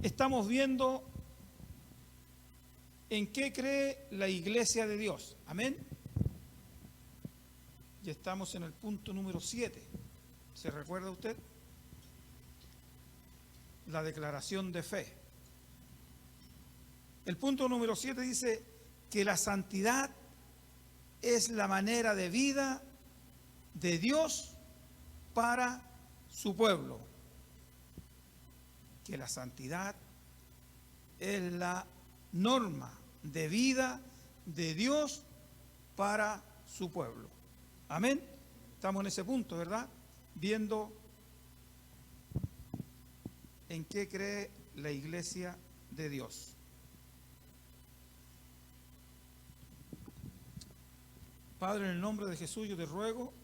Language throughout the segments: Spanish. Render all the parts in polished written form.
estamos viendo en qué cree la Iglesia de Dios. Amén. Y estamos en el punto número 7. ¿Se recuerda usted? La declaración de fe. El punto número 7 dice que la santidad es la manera de vida de Dios para su pueblo. Que la santidad es la norma de vida de Dios para su pueblo. Amén. Estamos en ese punto, ¿verdad? Viendo en qué cree la Iglesia de Dios. Padre, en el nombre de Jesús yo te ruego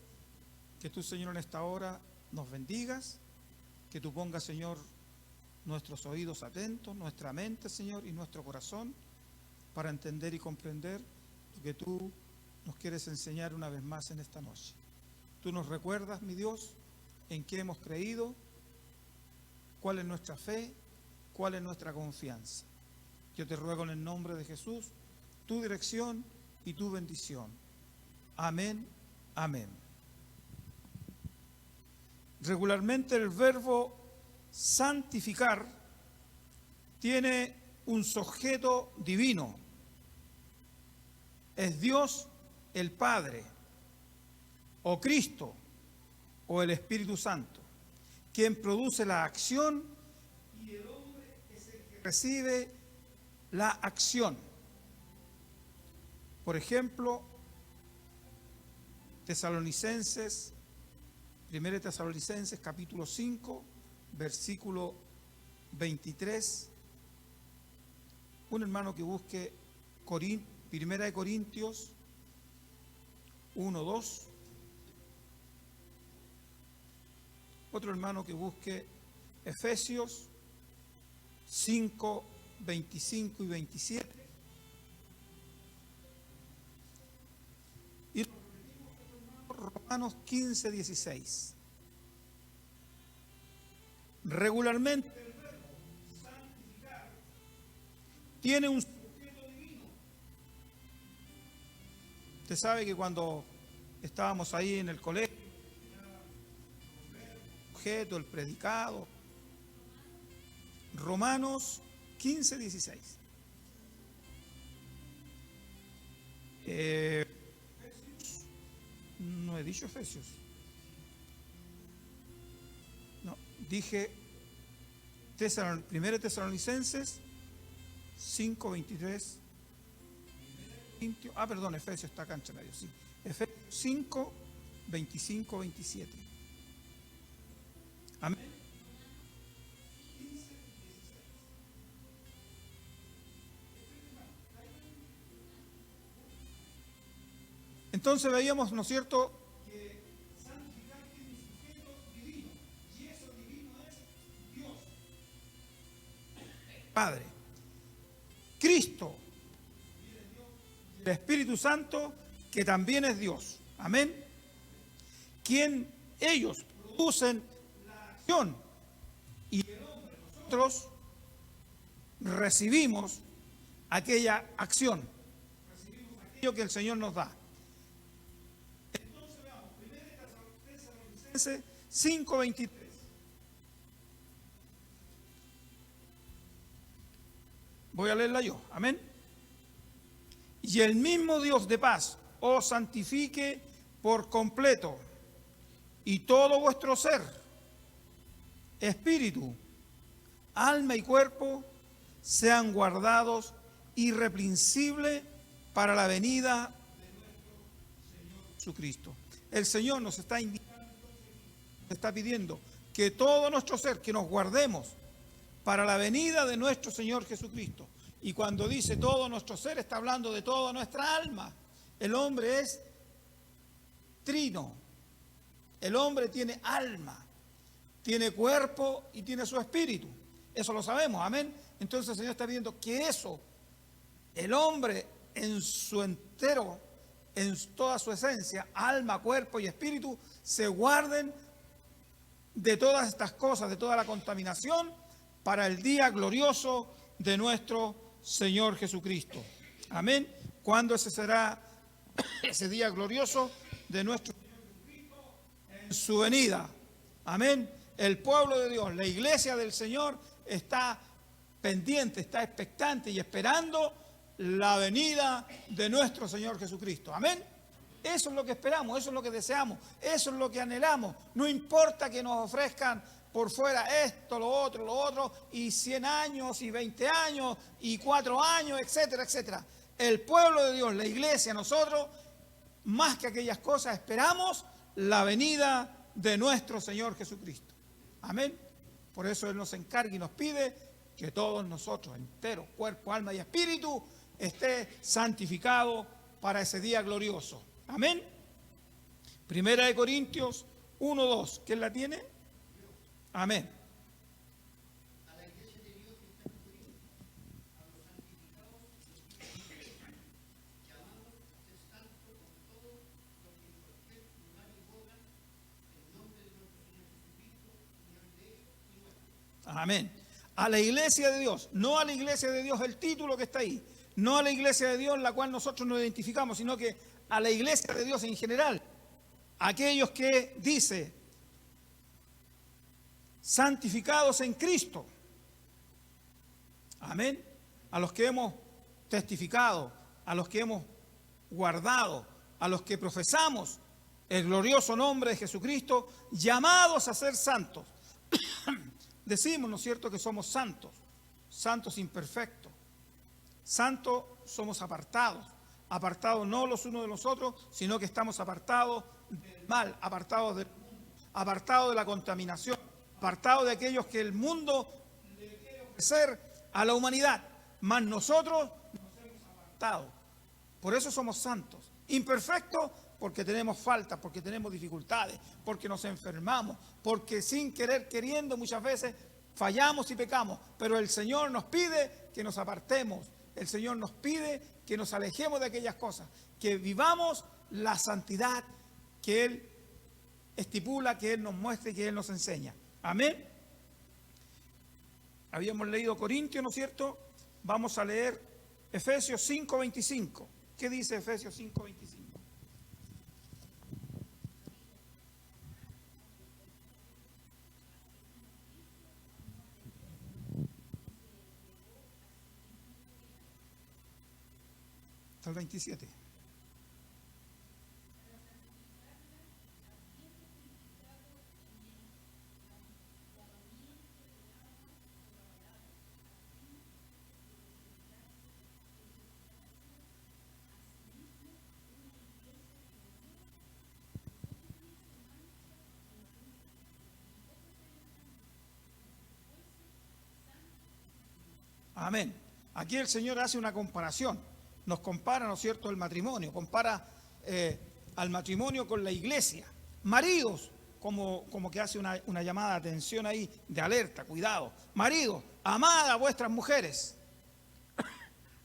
que tú, Señor, en esta hora nos bendigas, que tú pongas, Señor, nuestros oídos atentos, nuestra mente, Señor, y nuestro corazón para entender y comprender lo que tú nos quieres enseñar una vez más en esta noche. Tú nos recuerdas, mi Dios, en qué hemos creído, cuál es nuestra fe, cuál es nuestra confianza. Yo te ruego en el nombre de Jesús tu dirección y tu bendición. Amén, amén. Regularmente el verbo santificar tiene un sujeto divino. Es Dios el Padre, o Cristo, o el Espíritu Santo, quien produce la acción y el hombre es el que recibe la acción. Por ejemplo, Tesalonicenses, 1 Tesalonicenses capítulo 5, versículo 23. Un hermano que busque 1 Corintios 1, 2. Otro hermano que busque Efesios 5, 25 y 27. Y Romanos 15, 16. Regularmente el verbo santificar tiene un sujeto divino. Usted sabe que cuando estábamos ahí en el colegio, el sujeto, el predicado, Romanos 15, 16. No he dicho Efesios. No, dije 1 Tesalonicenses 5, 23. Perdón, Efesios está acá en medio, sí. Efesios 5, 25, 27. Amén. Entonces veíamos, ¿no es cierto?, que santificar tiene un sujeto divino, y eso divino es Dios, Padre. Cristo, el Espíritu Santo, que también es Dios. Amén. Quien ellos producen la acción y el hombre, nosotros recibimos aquella acción, recibimos aquello que el Señor nos da. Entonces veamos, 1 Tesalonicenses 5:23. Voy a leerla yo. Amén. Y el mismo Dios de paz os santifique por completo, y todo vuestro ser, espíritu, alma y cuerpo sean guardados irreprensibles para la venida de nuestro Señor Jesucristo. El Señor nos está indicando, nos está pidiendo que todo nuestro ser, que nos guardemos para la venida de nuestro Señor Jesucristo. Y cuando dice todo nuestro ser, está hablando de toda nuestra alma. El hombre es trino. El hombre tiene alma, tiene cuerpo y tiene su espíritu. Eso lo sabemos, amén. Entonces el Señor está pidiendo que eso, el hombre en su entero, en toda su esencia, alma, cuerpo y espíritu, se guarden de todas estas cosas, de toda la contaminación, para el día glorioso de nuestro Señor Jesucristo. Amén. ¿Cuándo ese será ese día glorioso de nuestro Señor Jesucristo? En su venida. Amén. El pueblo de Dios, la iglesia del Señor está pendiente, está expectante y esperando la venida de nuestro Señor Jesucristo. Amén. Eso es lo que esperamos, eso es lo que deseamos, eso es lo que anhelamos. No importa que nos ofrezcan por fuera esto, lo otro, y 100 años, y 20 años, y 4 años, etcétera, etcétera. El pueblo de Dios, la iglesia, nosotros, más que aquellas cosas, esperamos la venida de nuestro Señor Jesucristo. Amén. Por eso Él nos encarga y nos pide que todos nosotros, enteros, cuerpo, alma y espíritu, esté santificado para ese día glorioso. Amén. Primera de Corintios 1:2. ¿Quién la tiene? Amén. A la iglesia de Dios que está en Corinto, a los santificados, llamados a ser santos con todo lo que en cualquier lugar invocan el nombre de nuestro Señor Jesucristo, Señor de ellos y nuestro. Amén. A la iglesia de Dios, no a la iglesia de Dios el título que está ahí, no a la iglesia de Dios la cual nosotros nos identificamos, sino que a la iglesia de Dios en general, aquellos que dice santificados en Cristo. Amén. A los que hemos testificado, a los que hemos guardado, a los que profesamos el glorioso nombre de Jesucristo, llamados a ser santos. Decimos, ¿no es cierto?, que somos santos, santos imperfectos. Santos somos apartados, apartados no los unos de los otros, sino que estamos apartados del mal, apartados del mundo, apartados de la contaminación, apartados de aquellos que el mundo le quiere ofrecer a la humanidad, mas nosotros nos hemos apartado. Por eso somos santos, imperfectos porque tenemos faltas, porque tenemos dificultades, porque nos enfermamos, porque sin querer queriendo muchas veces fallamos y pecamos, pero el Señor nos pide que nos apartemos, el Señor nos pide que nos alejemos de aquellas cosas, que vivamos la santidad que Él estipula, que Él nos muestra y que Él nos enseña. Amén. Habíamos leído Corintios, ¿no es cierto? Vamos a leer Efesios 5:25. ¿Qué dice Efesios 5:25? Hasta el 27. Amén. Aquí el Señor hace una comparación. Nos compara, ¿no es cierto?, el matrimonio. Compara al matrimonio con la iglesia. Maridos, como que hace una llamada de atención ahí, de alerta, cuidado. Maridos, amad a vuestras mujeres.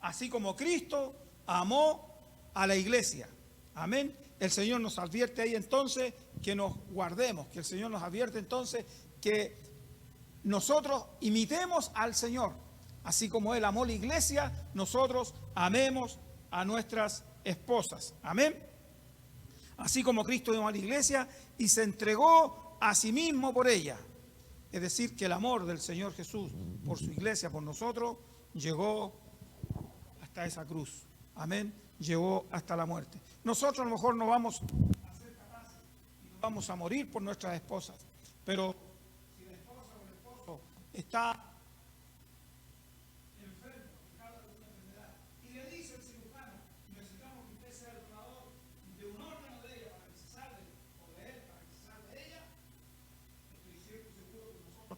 Así como Cristo amó a la iglesia. Amén. El Señor nos advierte ahí entonces que nos guardemos. Que el Señor nos advierte entonces que nosotros imitemos al Señor. Así como Él amó la iglesia, nosotros amemos a nuestras esposas. Amén. Así como Cristo amó a la iglesia y se entregó a sí mismo por ella. Es decir, que el amor del Señor Jesús por su iglesia, por nosotros, llegó hasta esa cruz. Amén. Llegó hasta la muerte. Nosotros a lo mejor no vamos a ser capaces y no vamos a morir por nuestras esposas. Pero si la esposa o el esposo está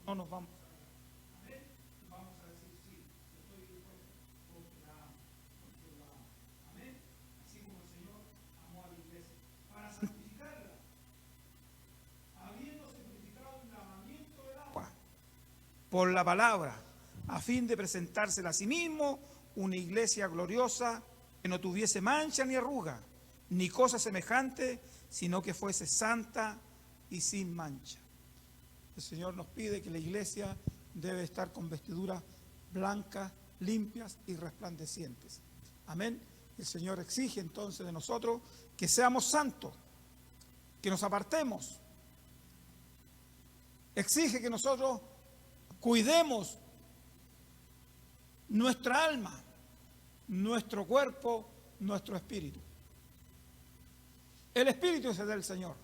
no nos vamos a ver, vamos a decir sí, yo estoy dispuesto porque la amo, porque la amo. Amén. Así como el Señor amó a la iglesia. Para santificarla, habiendo simplificado el lavamiento del agua por la palabra, a fin de presentársela a sí mismo una iglesia gloriosa que no tuviese mancha ni arruga, ni cosa semejante, sino que fuese santa y sin mancha. El Señor nos pide que la iglesia debe estar con vestiduras blancas, limpias y resplandecientes. Amén. El Señor exige entonces de nosotros que seamos santos, que nos apartemos. Exige que nosotros cuidemos nuestra alma, nuestro cuerpo, nuestro espíritu. El espíritu es del Señor.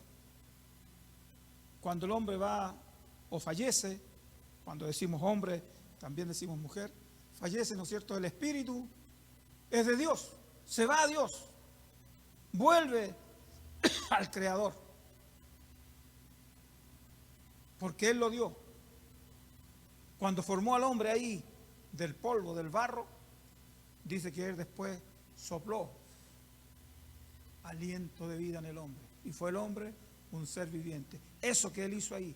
Cuando el hombre va o fallece, cuando decimos hombre, también decimos mujer, fallece, ¿no es cierto? El espíritu es de Dios, se va a Dios, vuelve al Creador, porque Él lo dio. Cuando formó al hombre ahí del polvo, del barro, dice que Él después sopló aliento de vida en el hombre, y fue el hombre un ser viviente. Eso que Él hizo ahí,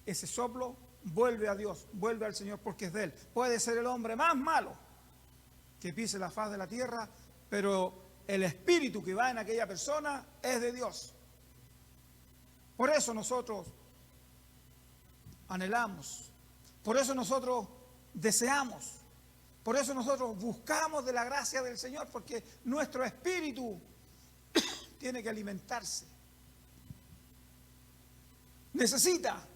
ese soplo, vuelve a Dios, vuelve al Señor, porque es de Él. Puede ser el hombre más malo que pise la faz de la tierra, pero el espíritu que va en aquella persona es de Dios. Por eso nosotros anhelamos, por eso nosotros deseamos, por eso nosotros buscamos de la gracia del Señor, porque nuestro espíritu tiene que alimentarse. Necesita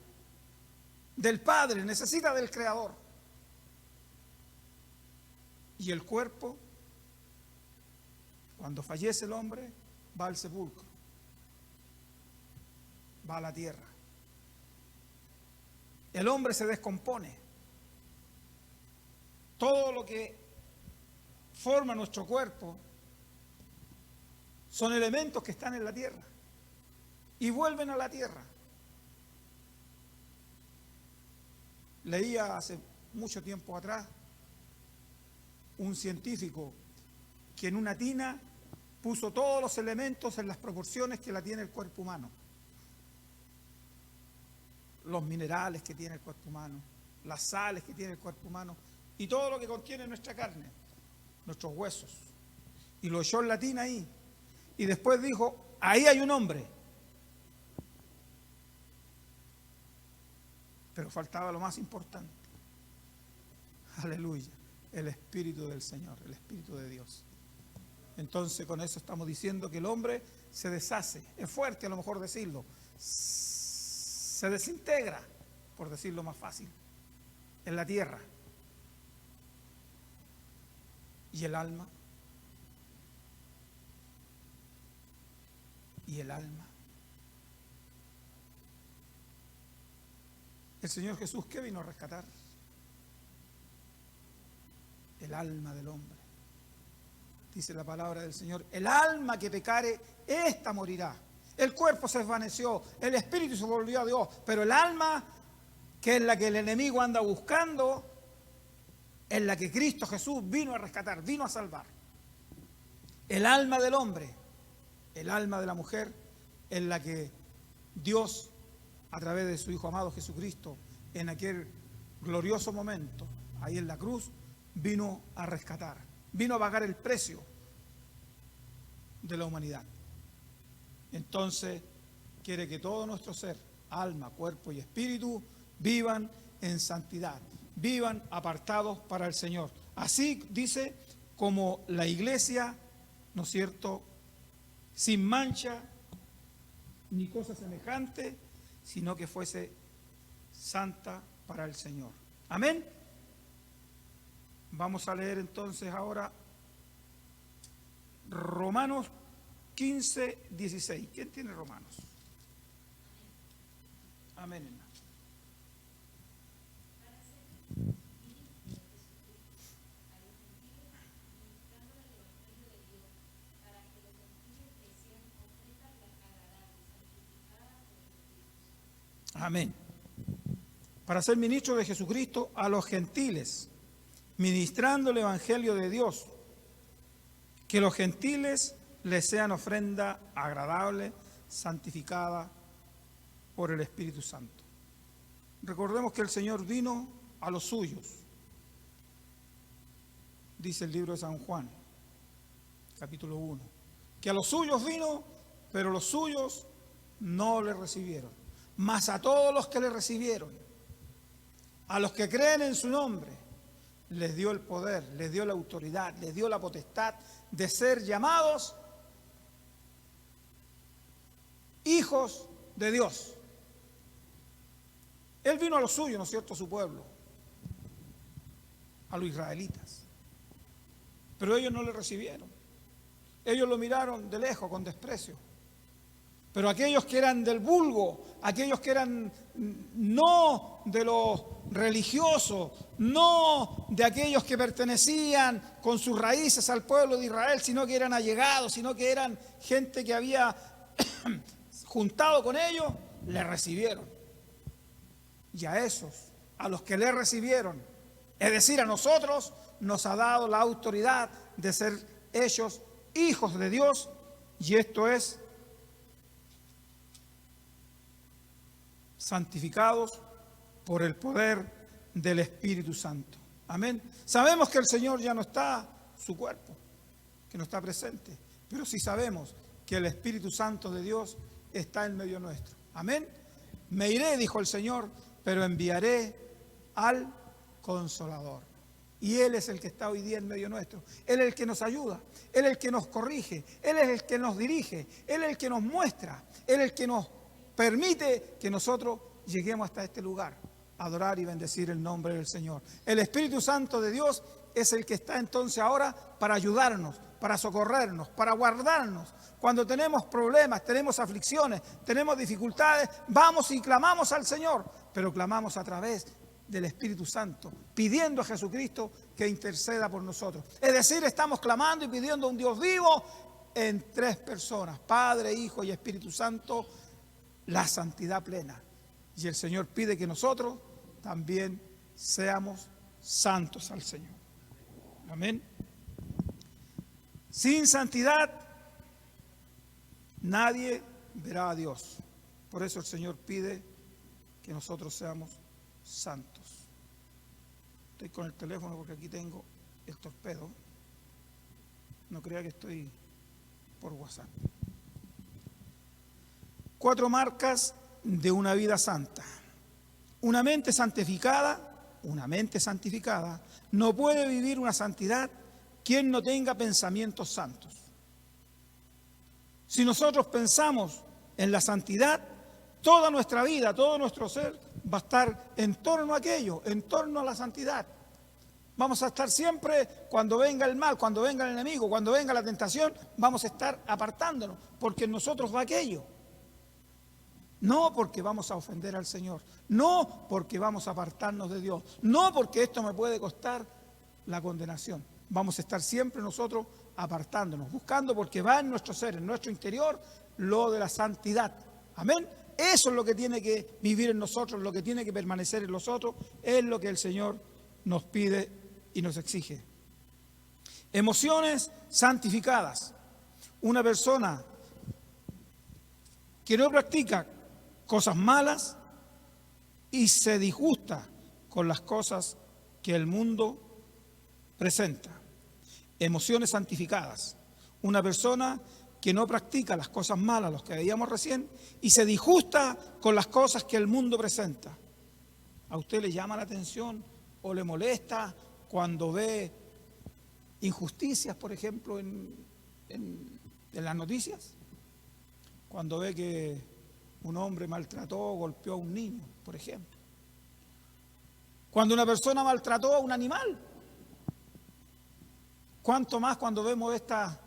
del Padre, necesita del Creador. Y el cuerpo, cuando fallece el hombre, va al sepulcro, va a la tierra. El hombre se descompone. Todo lo que forma nuestro cuerpo son elementos que están en la tierra y vuelven a la tierra. Leía hace mucho tiempo atrás un científico que en una tina puso todos los elementos en las proporciones que la tiene el cuerpo humano. Los minerales que tiene el cuerpo humano, las sales que tiene el cuerpo humano y todo lo que contiene nuestra carne, nuestros huesos. Y lo echó en la tina ahí. Y después dijo, ahí hay un hombre. Pero faltaba lo más importante. Aleluya. El Espíritu del Señor, el Espíritu de Dios. Entonces con eso estamos diciendo que el hombre se deshace. Es fuerte a lo mejor decirlo. Se desintegra, por decirlo más fácil, en la tierra. ¿Y el alma? ¿Y el alma? El Señor Jesús, ¿qué vino a rescatar? El alma del hombre. Dice la palabra del Señor, el alma que pecare, ésta morirá. El cuerpo se desvaneció, el espíritu se volvió a Dios, pero el alma, que es la que el enemigo anda buscando, es la que Cristo Jesús vino a rescatar, vino a salvar. El alma del hombre, el alma de la mujer, es la que Dios, a través de su Hijo amado Jesucristo, en aquel glorioso momento, ahí en la cruz, vino a rescatar, vino a pagar el precio de la humanidad. Entonces, quiere que todo nuestro ser, alma, cuerpo y espíritu, vivan en santidad, vivan apartados para el Señor. Así dice, como la iglesia, ¿no es cierto?, sin mancha ni cosa semejante, sino que fuese santa para el Señor. Amén. Vamos a leer entonces ahora Romanos 15, 16. ¿Quién tiene Romanos? Amén, hermano. Amén. Para ser ministro de Jesucristo a los gentiles, ministrando el Evangelio de Dios, que los gentiles les sean ofrenda agradable, santificada por el Espíritu Santo. Recordemos que el Señor vino a los suyos, dice el libro de San Juan, capítulo 1, que a los suyos vino, pero los suyos no le recibieron. Mas a todos los que le recibieron, a los que creen en su nombre, les dio el poder, les dio la autoridad, les dio la potestad de ser llamados hijos de Dios. Él vino a los suyos, ¿no es cierto?, a su pueblo, a los israelitas. Pero ellos no le recibieron. Ellos lo miraron de lejos, con desprecio. Pero aquellos que eran del vulgo, aquellos que eran no de los religiosos, no de aquellos que pertenecían con sus raíces al pueblo de Israel, sino que eran allegados, sino que eran gente que había juntado con ellos, le recibieron. Y a esos, a los que le recibieron, es decir, a nosotros, nos ha dado la autoridad de ser hechos hijos de Dios, y esto es santificados por el poder del Espíritu Santo. Amén. Sabemos que el Señor ya no está, su cuerpo, que no está presente, pero sí sabemos que el Espíritu Santo de Dios está en medio nuestro. Amén. Me iré, dijo el Señor, pero enviaré al Consolador. Y Él es el que está hoy día en medio nuestro. Él es el que nos ayuda, Él es el que nos corrige, Él es el que nos dirige, Él es el que nos muestra, Él es el que nos permite que nosotros lleguemos hasta este lugar, a adorar y bendecir el nombre del Señor. El Espíritu Santo de Dios es el que está entonces ahora para ayudarnos, para socorrernos, para guardarnos. Cuando tenemos problemas, tenemos aflicciones, tenemos dificultades, vamos y clamamos al Señor, pero clamamos a través del Espíritu Santo, pidiendo a Jesucristo que interceda por nosotros. Es decir, estamos clamando y pidiendo a un Dios vivo en tres personas, Padre, Hijo y Espíritu Santo, la santidad plena. Y el Señor pide que nosotros también seamos santos al Señor. Amén. Sin santidad nadie verá a Dios. Por eso el Señor pide que nosotros seamos santos. Estoy con el teléfono porque aquí tengo el torpedo. No crea que estoy por WhatsApp. 4 marcas de una vida santa. Una mente santificada no puede vivir una santidad quien no tenga pensamientos santos. Si nosotros pensamos en la santidad, toda nuestra vida, todo nuestro ser va a estar en torno a aquello, en torno a la santidad. Vamos a estar siempre, cuando venga el mal, cuando venga el enemigo, cuando venga la tentación, vamos a estar apartándonos, porque en nosotros va aquello. No porque vamos a ofender al Señor, no porque vamos a apartarnos de Dios, no porque esto me puede costar la condenación. Vamos a estar siempre nosotros apartándonos, buscando, porque va en nuestro ser, en nuestro interior, lo de la santidad. Amén. Eso es lo que tiene que vivir en nosotros, lo que tiene que permanecer en nosotros, es lo que el Señor nos pide y nos exige. Emociones santificadas. Una persona que no practica cosas malas y se disgusta con las cosas que el mundo presenta. Emociones santificadas. Una persona que no practica las cosas malas, los que veíamos recién, y se disgusta con las cosas que el mundo presenta. ¿A usted le llama la atención o le molesta cuando ve injusticias, por ejemplo, en las noticias? Cuando ve que un hombre maltrató o golpeó a un niño, por ejemplo. Cuando una persona maltrató a un animal. ¿Cuánto más cuando vemos estas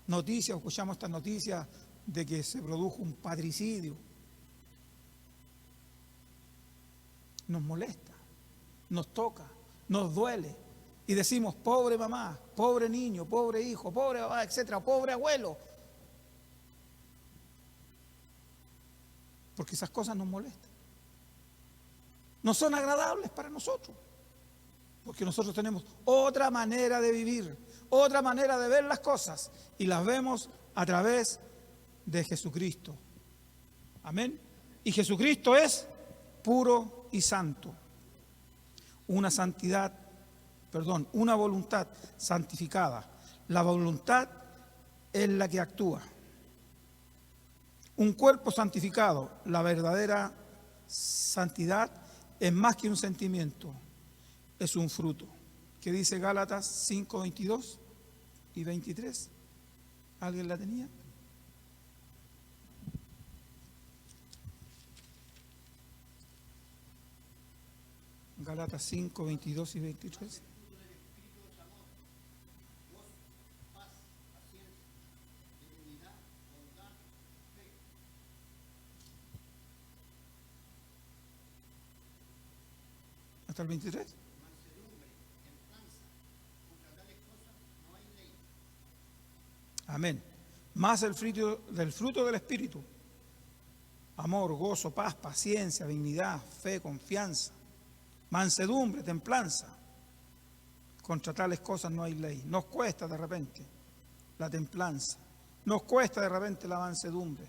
noticias, o escuchamos estas noticias de que se produjo un patricidio? Nos molesta, nos toca, nos duele. Y decimos, pobre mamá, pobre niño, pobre hijo, pobre papá, etcétera, pobre abuelo. Porque esas cosas nos molestan. No son agradables para nosotros. Porque nosotros tenemos otra manera de vivir, otra manera de ver las cosas. Y las vemos a través de Jesucristo. Amén. Y Jesucristo es puro y santo. Una voluntad santificada. La voluntad es la que actúa. Un cuerpo santificado. La verdadera santidad es más que un sentimiento, es un fruto. ¿Qué dice Gálatas 5, 22 y 23? ¿Alguien la tenía? Gálatas 5, 22 y 23. ¿Hasta el 23? Amén. Más el fruto del Espíritu: amor, gozo, paz, paciencia, dignidad, fe, confianza, mansedumbre, templanza. Contra tales cosas no hay ley. Nos cuesta de repente la templanza, nos cuesta de repente la mansedumbre,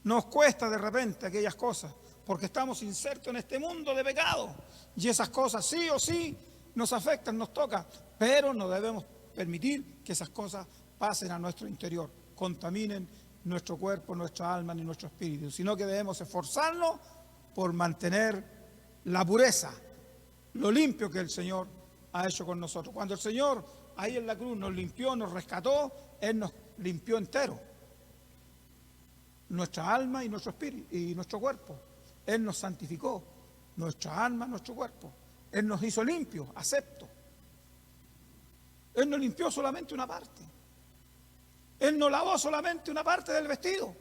nos cuesta de repente aquellas cosas, porque estamos insertos en este mundo de pecado y esas cosas sí o sí nos afectan, nos tocan, pero no debemos permitir que esas cosas pasen a nuestro interior, contaminen nuestro cuerpo, nuestra alma ni nuestro espíritu, sino que debemos esforzarnos por mantener la pureza, lo limpio que el Señor ha hecho con nosotros. Cuando el Señor ahí en la cruz nos limpió, nos rescató, Él nos limpió entero, nuestra alma y nuestro espíritu y nuestro cuerpo. Él nos santificó, nuestra alma, nuestro cuerpo. Él nos hizo limpios, acepto. Él no limpió solamente una parte. Él no lavó solamente una parte del vestido,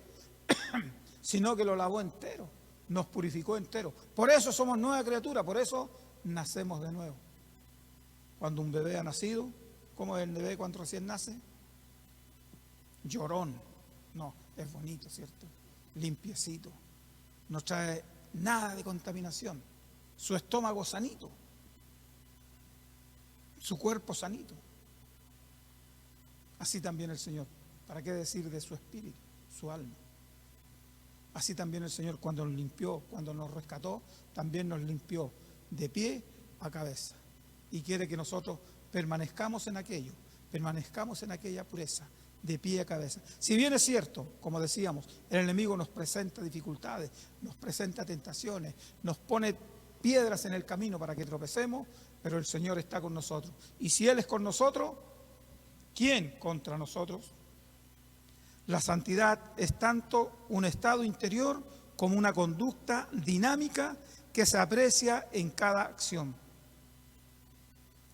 sino que lo lavó entero, nos purificó entero. Por eso somos nueva criatura, por eso nacemos de nuevo. Cuando un bebé ha nacido, ¿cómo es el bebé cuando recién nace? Llorón. No, es bonito, ¿cierto? Limpiecito. No trae nada de contaminación. Su estómago sanito. Su cuerpo sanito. Así también el Señor. ¿Para qué decir de su espíritu, su alma? Así también el Señor, cuando nos limpió, cuando nos rescató, también nos limpió de pie a cabeza. Y quiere que nosotros permanezcamos en aquello, permanezcamos en aquella pureza, de pie a cabeza. Si bien es cierto, como decíamos, el enemigo nos presenta dificultades, nos presenta tentaciones, nos pone piedras en el camino para que tropecemos, pero el Señor está con nosotros. Y si Él es con nosotros, ¿quién contra nosotros? La santidad es tanto un estado interior como una conducta dinámica que se aprecia en cada acción.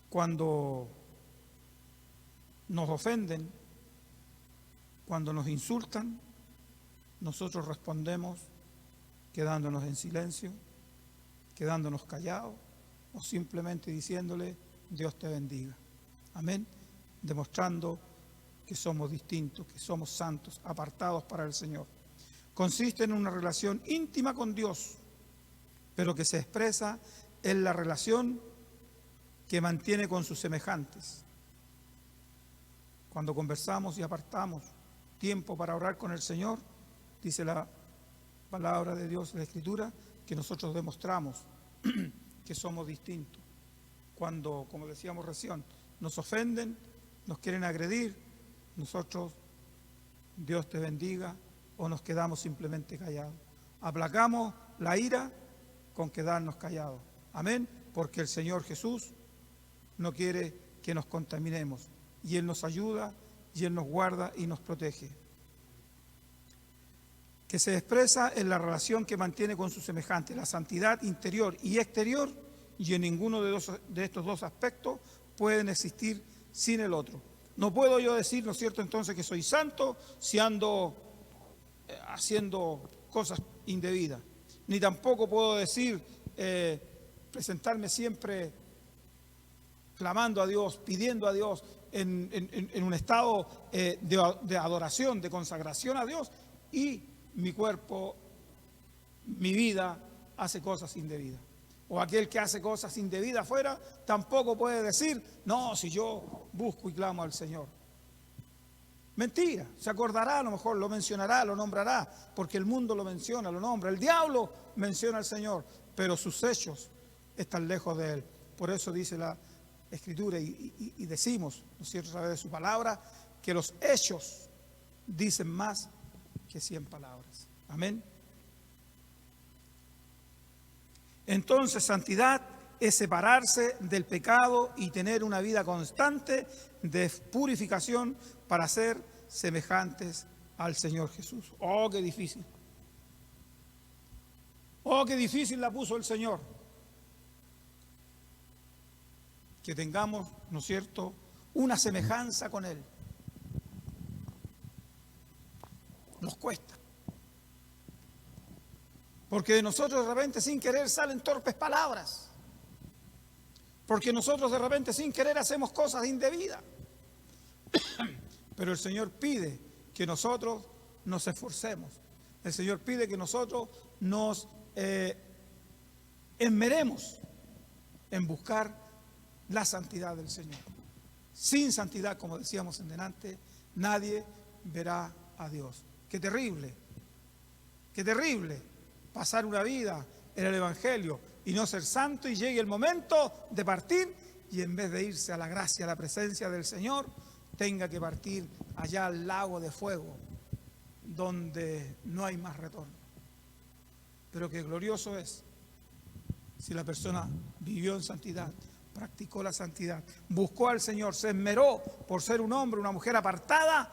Cuando nos ofenden, cuando nos insultan, nosotros respondemos quedándonos en silencio, quedándonos callados o simplemente diciéndole Dios te bendiga. Amén. Demostrando que somos distintos, que somos santos, apartados para el Señor. Consiste en una relación íntima con Dios, pero que se expresa en la relación que mantiene con sus semejantes. Cuando conversamos y apartamos tiempo para orar con el Señor, dice la palabra de Dios, la Escritura, que nosotros demostramos que somos distintos. Cuando, como decíamos recién, nos ofenden, nos quieren agredir, nosotros, Dios te bendiga, o nos quedamos simplemente callados. Aplacamos la ira con quedarnos callados. Amén, porque el Señor Jesús no quiere que nos contaminemos. Y Él nos ayuda, y Él nos guarda y nos protege. Que se expresa en la relación que mantiene con su semejante, la santidad interior y exterior, y en ninguno de estos dos aspectos pueden existir sin el otro. No puedo yo decir, ¿no es cierto?, entonces que soy santo si ando haciendo cosas indebidas. Ni tampoco puedo decir, presentarme siempre clamando a Dios, pidiendo a Dios en un estado de adoración, de consagración a Dios, y mi cuerpo, mi vida hace cosas indebidas. O aquel que hace cosas indebidas afuera tampoco puede decir, no, si yo busco y clamo al Señor. Mentira, se acordará, a lo mejor lo mencionará, lo nombrará, porque el mundo lo menciona, lo nombra. El diablo menciona al Señor, pero sus hechos están lejos de Él. Por eso dice la Escritura y decimos, ¿no es cierto?, a través de su palabra, que los hechos dicen más que 100 palabras. Amén. Entonces, santidad es separarse del pecado y tener una vida constante de purificación para ser semejantes al Señor Jesús. ¡Oh, qué difícil! ¡Oh, qué difícil la puso el Señor! Que tengamos, ¿no es cierto?, una semejanza con Él. Nos cuesta. Porque de nosotros de repente sin querer salen torpes palabras. Porque nosotros de repente sin querer hacemos cosas indebidas. Pero el Señor pide que nosotros nos esforcemos. El Señor pide que nosotros nos esmeremos en buscar la santidad del Señor. Sin santidad, como decíamos en delante, nadie verá a Dios. ¡Qué terrible! ¡Qué terrible! Pasar una vida en el Evangelio y no ser santo, y llegue el momento de partir y en vez de irse a la gracia, a la presencia del Señor, tenga que partir allá al lago de fuego donde no hay más retorno. Pero qué glorioso es si la persona vivió en santidad, practicó la santidad, buscó al Señor, se esmeró por ser un hombre, una mujer apartada,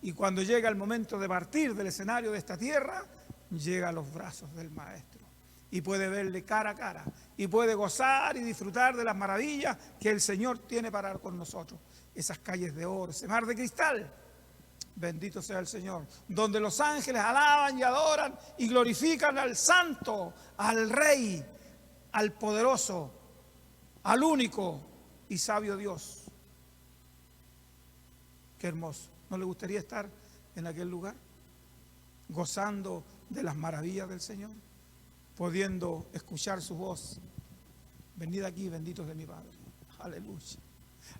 y cuando llega el momento de partir del escenario de esta tierra, llega a los brazos del Maestro y puede verle cara a cara y puede gozar y disfrutar de las maravillas que el Señor tiene para con nosotros. Esas calles de oro, ese mar de cristal, bendito sea el Señor, donde los ángeles alaban y adoran y glorifican al Santo, al Rey, al poderoso, al único y sabio Dios. Qué hermoso. ¿No le gustaría estar en aquel lugar? Gozando de las maravillas del Señor, pudiendo escuchar su voz. Venid aquí, benditos de mi Padre. Aleluya.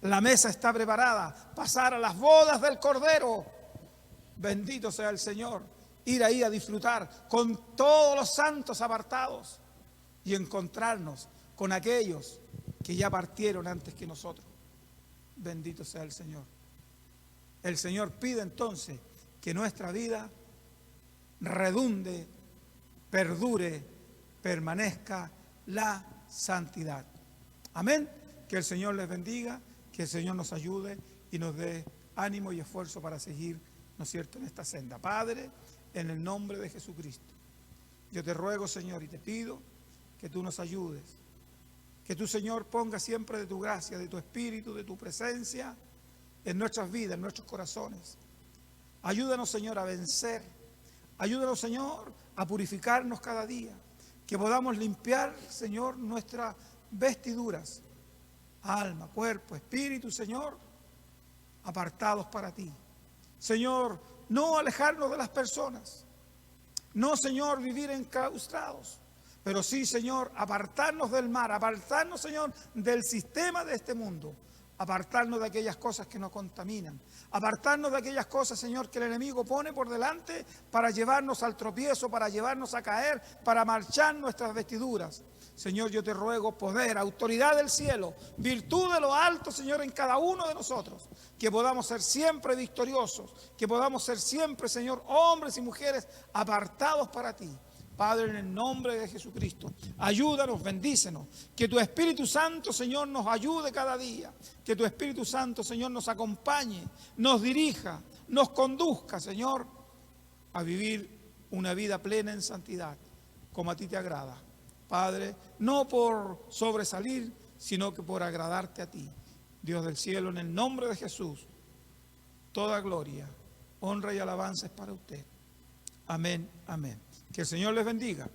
La mesa está preparada, pasar a las bodas del Cordero. Bendito sea el Señor. Ir ahí a disfrutar con todos los santos apartados y encontrarnos con aquellos que ya partieron antes que nosotros. Bendito sea el Señor. El Señor pide entonces que nuestra vida redunde, perdure, permanezca la santidad. Amén. Que el Señor les bendiga, que el Señor nos ayude y nos dé ánimo y esfuerzo para seguir, ¿no es cierto?, en esta senda. Padre, en el nombre de Jesucristo, yo te ruego, Señor, y te pido que tú nos ayudes, que tú, Señor, ponga siempre de tu gracia, de tu espíritu, de tu presencia en nuestras vidas, en nuestros corazones. Ayúdanos, Señor, a vencer. Ayúdanos, Señor, a purificarnos cada día. Que podamos limpiar, Señor, nuestras vestiduras, alma, cuerpo, espíritu, Señor, apartados para ti. Señor, no alejarnos de las personas. No, Señor, vivir enclaustrados. Pero sí, Señor, apartarnos del mar, apartarnos, Señor, del sistema de este mundo. Apartarnos de aquellas cosas que nos contaminan. Apartarnos de aquellas cosas, Señor, que el enemigo pone por delante para llevarnos al tropiezo, para llevarnos a caer, para marchar nuestras vestiduras. Señor, yo te ruego poder, autoridad del cielo, virtud de lo alto, Señor, en cada uno de nosotros. Que podamos ser siempre victoriosos, que podamos ser siempre, Señor, hombres y mujeres apartados para ti. Padre, en el nombre de Jesucristo, ayúdanos, bendícenos. Que tu Espíritu Santo, Señor, nos ayude cada día. Que tu Espíritu Santo, Señor, nos acompañe, nos dirija, nos conduzca, Señor, a vivir una vida plena en santidad, como a ti te agrada. Padre, no por sobresalir, sino que por agradarte a ti. Dios del cielo, en el nombre de Jesús, toda gloria, honra y alabanza es para usted. Amén, amén. Que el Señor les bendiga.